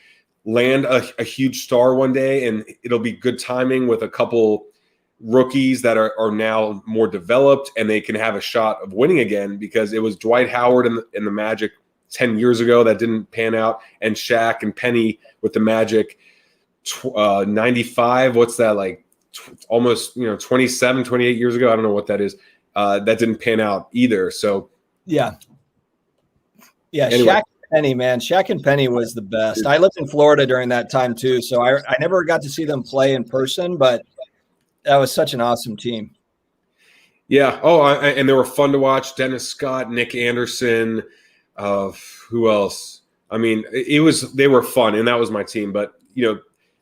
land a huge star one day, and it'll be good timing with a couple rookies that are now more developed, and they can have a shot of winning again, because it was Dwight Howard in the Magic 10 years ago that didn't pan out, and Shaq and Penny with the Magic 95, what's that, like almost 27, 28 years ago, I don't know what that is, that didn't pan out either. So anyway. Shaq and Penny, man, Shaq and Penny was the best. I lived in Florida during that time too, so I never got to see them play in person, but that was such an awesome team. Yeah. And they were fun to watch. Dennis Scott, Nick Anderson, who else? I mean, they were fun, and that was my team. But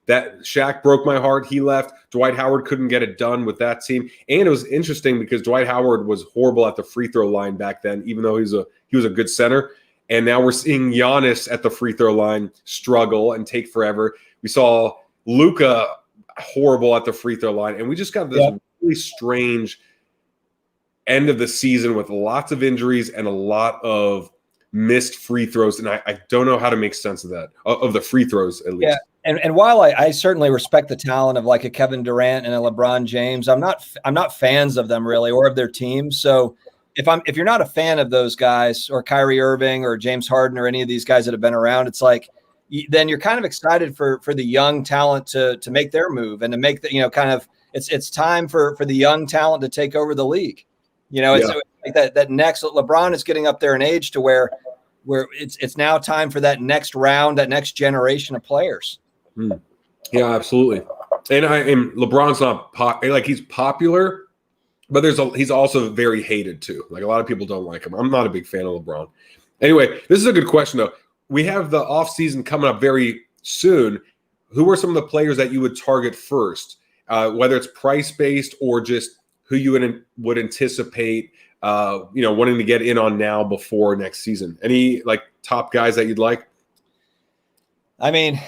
that Shaq broke my heart. He left. Dwight Howard couldn't get it done with that team, and it was interesting because Dwight Howard was horrible at the free throw line back then, even though he was a good center. And now we're seeing Giannis at the free throw line struggle and take forever. We saw Luka horrible at the free throw line, and we just got this really strange end of the season with lots of injuries and a lot of missed free throws, and I don't know how to make sense of that, of the free throws at least. Yeah, and while I certainly respect the talent of like a Kevin Durant and a LeBron James, I'm not fans of them really, or of their teams. So if you're not a fan of those guys, or Kyrie Irving or James Harden or any of these guys that have been around, it's like then you're kind of excited for the young talent to make their move and to make the kind of it's time for the young talent to take over the league. It's like that next LeBron is getting up there in age to where it's now time for that next round, that next generation of players. Yeah, absolutely. And LeBron's not he's popular, but he's also very hated too. Like a lot of people don't like him. I'm not a big fan of LeBron. Anyway, this is a good question though. We have the off season coming up very soon. Who are some of the players that you would target first, whether it's price based or just who you would anticipate, wanting to get in on now before next season? Any like top guys that you'd like? I mean,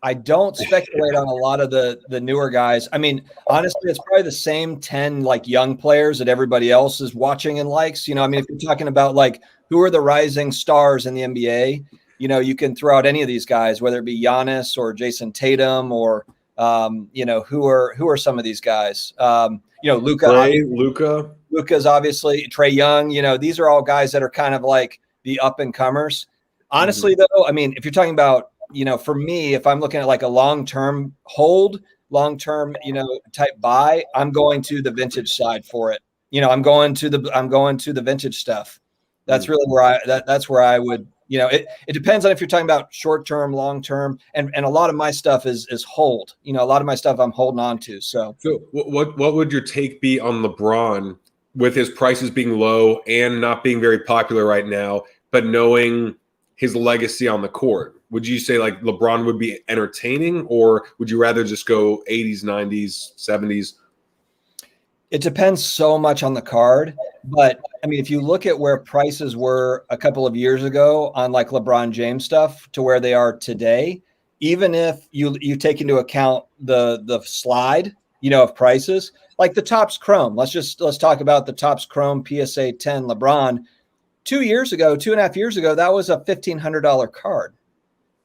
I don't speculate on a lot of the newer guys. I mean, honestly, it's probably the same 10 like young players that everybody else is watching and likes. If you're talking about like who are the rising stars in the NBA, you can throw out any of these guys, whether it be Giannis or Jason Tatum or who are some of these guys? Luka's obviously, Trae Young. These are all guys that are kind of like the up and comers. Honestly, though, I mean, if you're talking about, for me, if I'm looking at like a long-term hold, type buy, I'm going to the vintage side for it. I'm going to the vintage stuff. That's really where that's where I would. It depends on if you're talking about short-term, long-term, and a lot of my stuff is hold. A lot of my stuff I'm holding on to. So what would your take be on LeBron with his prices being low and not being very popular right now, but knowing his legacy on the court? Would you say like LeBron would be entertaining, or would you rather just go 80s, 90s, 70s? It depends so much on the card, but I mean, if you look at where prices were a couple of years ago on like LeBron James stuff to where they are today, even if you take into account the slide, of prices, like the Topps Chrome, let's talk about the Topps Chrome PSA 10 LeBron. 2.5 years ago, that was a $1,500 card.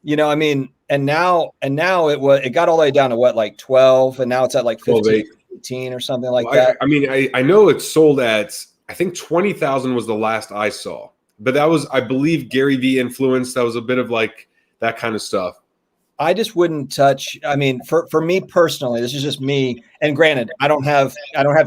I mean, and now it got all the way down to what, like 12, and now it's at like 15. 18 or something like that. I mean, I know it's sold at, I think 20,000 was the last I saw, but that was, I believe, Gary V influence. That was a bit of like that kind of stuff. I just wouldn't touch. I mean, for me personally, this is just me. And granted, I don't have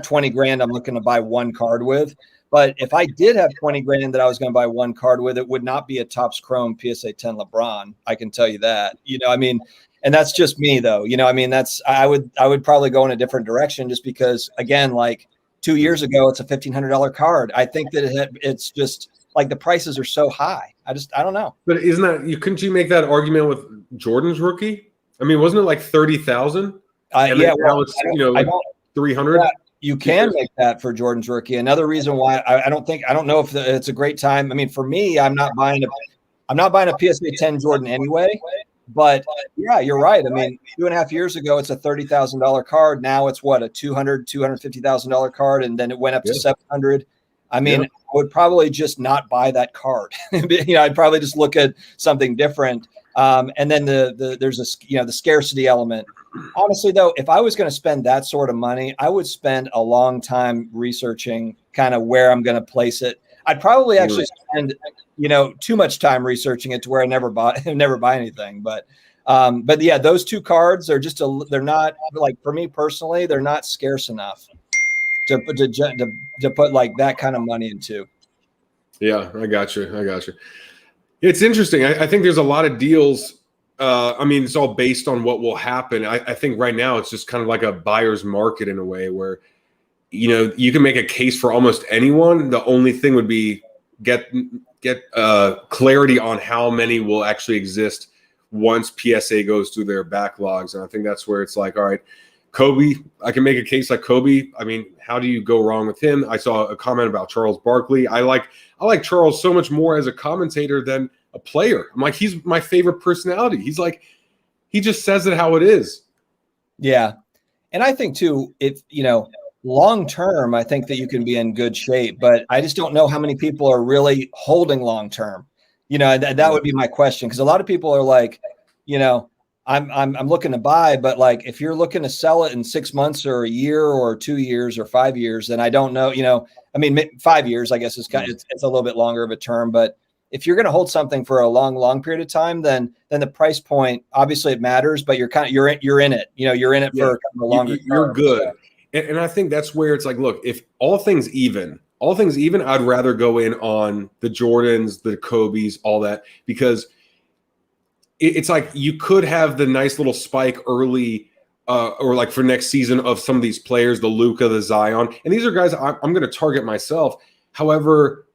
20 grand I'm looking to buy one card with. But if I did have 20 grand that I was going to buy one card with, it would not be a Topps Chrome PSA 10 LeBron. I can tell you that. I mean. And that's just me though. I mean, I would probably go in a different direction just because, again, like 2 years ago, it's a $1,500 card. I think that it's just like the prices are so high. I don't know. But couldn't you make that argument with Jordan's rookie? I mean, wasn't it like 30,000? Yeah. Now it's, 300. You can make that for Jordan's rookie. Another reason why I don't know if it's a great time. I mean, for me, I'm not buying a PSA 10 Jordan anyway. But yeah, you're right. I mean, 2.5 years ago, it's a $30,000 card. Now it's what, a $250,000 card, and then it went up to $700,000. I mean, I would probably just not buy that card. I'd probably just look at something different. And then there's the scarcity element. Honestly, though, if I was going to spend that sort of money, I would spend a long time researching kind of where I'm going to place it. I'd probably actually spend, too much time researching it to where I never buy anything. But yeah, those two cards are they're not, like, for me personally, they're not scarce enough to put like that kind of money into. Yeah, I got you. It's interesting. I think there's a lot of deals. I mean, it's all based on what will happen. I think right now it's just kind of like a buyer's market in a way where, you can make a case for almost anyone. The only thing would be get clarity on how many will actually exist once PSA goes through their backlogs. And I think that's where it's like, all right, Kobe, I can make a case like Kobe. I mean, how do you go wrong with him? I saw a comment about Charles Barkley. I like Charles so much more as a commentator than a player. I'm like, he's my favorite personality. He's like, he just says it how it is. Yeah. And I think too, if, long term, I think that you can be in good shape, but I just don't know how many people are really holding long term. That would be my question, because a lot of people are like, I'm looking to buy, but like if you're looking to sell it in 6 months or a year or 2 years or 5 years, then I don't know. I mean, 5 years, I guess it's a little bit longer of a term, but if you're going to hold something for a long period of time, then the price point, obviously it matters, but you're in it. You're in it for kind of a longer term. You're good. And I think that's where it's like, look, if all things even, I'd rather go in on the Jordans, the Kobes, all that, because it's like you could have the nice little spike early or like for next season of some of these players, the Luka, the Zion. And these are guys I'm going to target myself. However,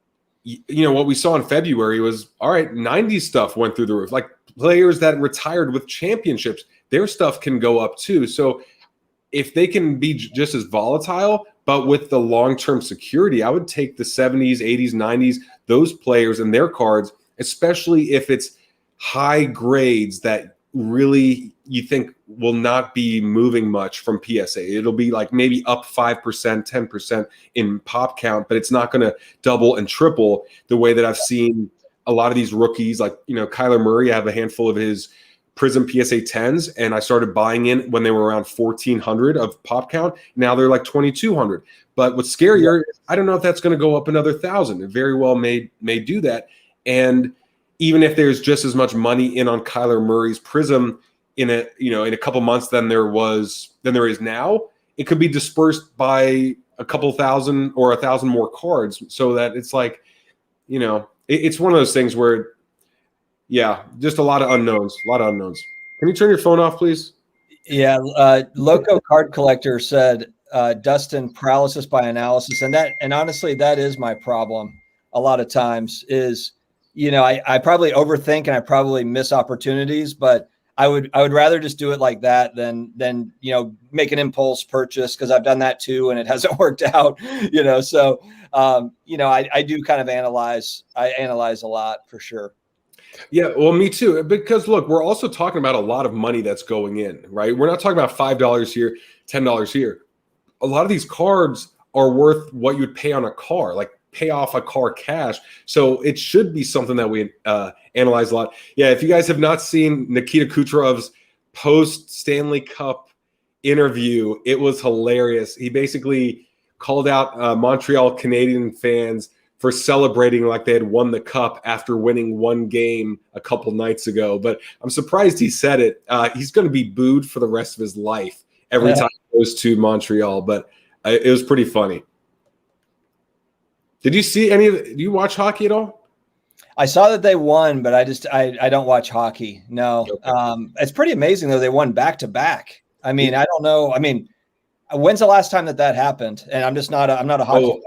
what we saw in February was, all right, 90s stuff went through the roof. Like players that retired with championships, their stuff can go up too. So if they can be just as volatile, but with the long-term security, I would take the 70s, 80s, 90s, those players and their cards, especially if it's high grades that really you think will not be moving much from PSA. It'll be like maybe up 5%, 10% in pop count, but it's not going to double and triple the way that I've seen a lot of these rookies. Like, Kyler Murray, I have a handful of his Prism PSA 10s, and I started buying in when they were around 1,400 of pop count. Now they're like 2,200. But what's scarier, I don't know if that's going to go up another 1,000. It very well may do that. And even if there's just as much money in on Kyler Murray's Prism in a couple months than there is now, it could be dispersed by a couple thousand or 1,000 more cards, so that it's like, it's one of those things where, yeah, just a lot of unknowns. Can you turn your phone off, please? Yeah. Loco Card Collector said, Dustin, paralysis by analysis. And honestly, that is my problem a lot of times is, I probably overthink and I probably miss opportunities, but I would rather just do it like that than make an impulse purchase, because I've done that too and it hasn't worked out. So I do kind of analyze. I analyze a lot for sure. Yeah, well, me too. Because look, we're also talking about a lot of money that's going in, right? We're not talking about $5 here, $10 here. A lot of these cards are worth what you'd pay on a car, like pay off a car cash. So it should be something that we analyze a lot. Yeah, if you guys have not seen Nikita Kucherov's post Stanley Cup interview, it was hilarious. He basically called out Montreal Canadian fans for celebrating like they had won the cup after winning one game a couple nights ago. But I'm surprised he said it. He's going to be booed for the rest of his life every time he goes to Montreal. But it was pretty funny. Did you see do you watch hockey at all? I saw that they won, but I don't watch hockey. No. Okay. It's pretty amazing though. They won back to back. I mean, I don't know. I mean, when's the last time that happened? And I'm not a hockey.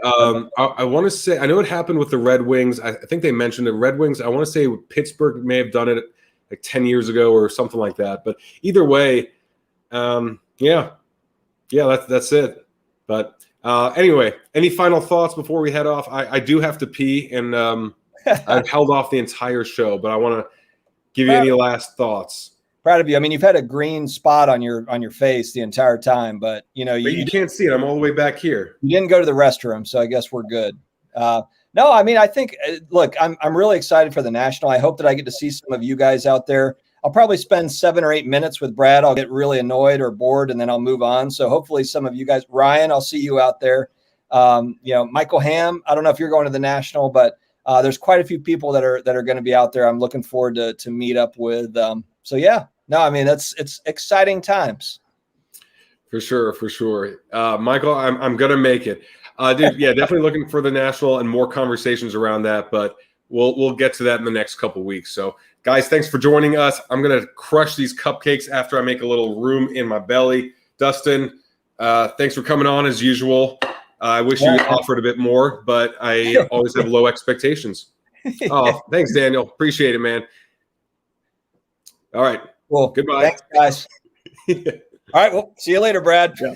I want to say, I know it happened with the Red Wings. I think they mentioned the Red Wings. I want to say Pittsburgh may have done it like 10 years ago or something like that. But either way, that's it. But Anyway, any final thoughts before we head off? I do have to pee, and I've held off the entire show, but I want to give you any last thoughts. Proud of you. I mean, you've had a green spot on your face the entire time, but you can't see it. I'm all the way back here. You didn't go to the restroom, so I guess we're good. No, I mean, I think, look, I'm really excited for the National. I hope that I get to see some of you guys out there. I'll probably spend 7 or 8 minutes with Brad. I'll get really annoyed or bored, and then I'll move on. So hopefully some of you guys, Ryan, I'll see you out there. Michael Ham, I don't know if you're going to the National, but there's quite a few people that are going to be out there. I'm looking forward to meet up with. So yeah, no, I mean, it's exciting times. For sure. Michael, I'm going to make it. Dude, yeah, definitely looking for the National and more conversations around that, but we'll get to that in the next couple of weeks. So guys, thanks for joining us. I'm going to crush these cupcakes after I make a little room in my belly. Dustin, thanks for coming on as usual. I wish you offered a bit more, but I always have low expectations. Oh, thanks, Daniel. Appreciate it, man. All right. Cool. Goodbye. Thanks, guys. All right. Well, see you later, Brad. Yeah.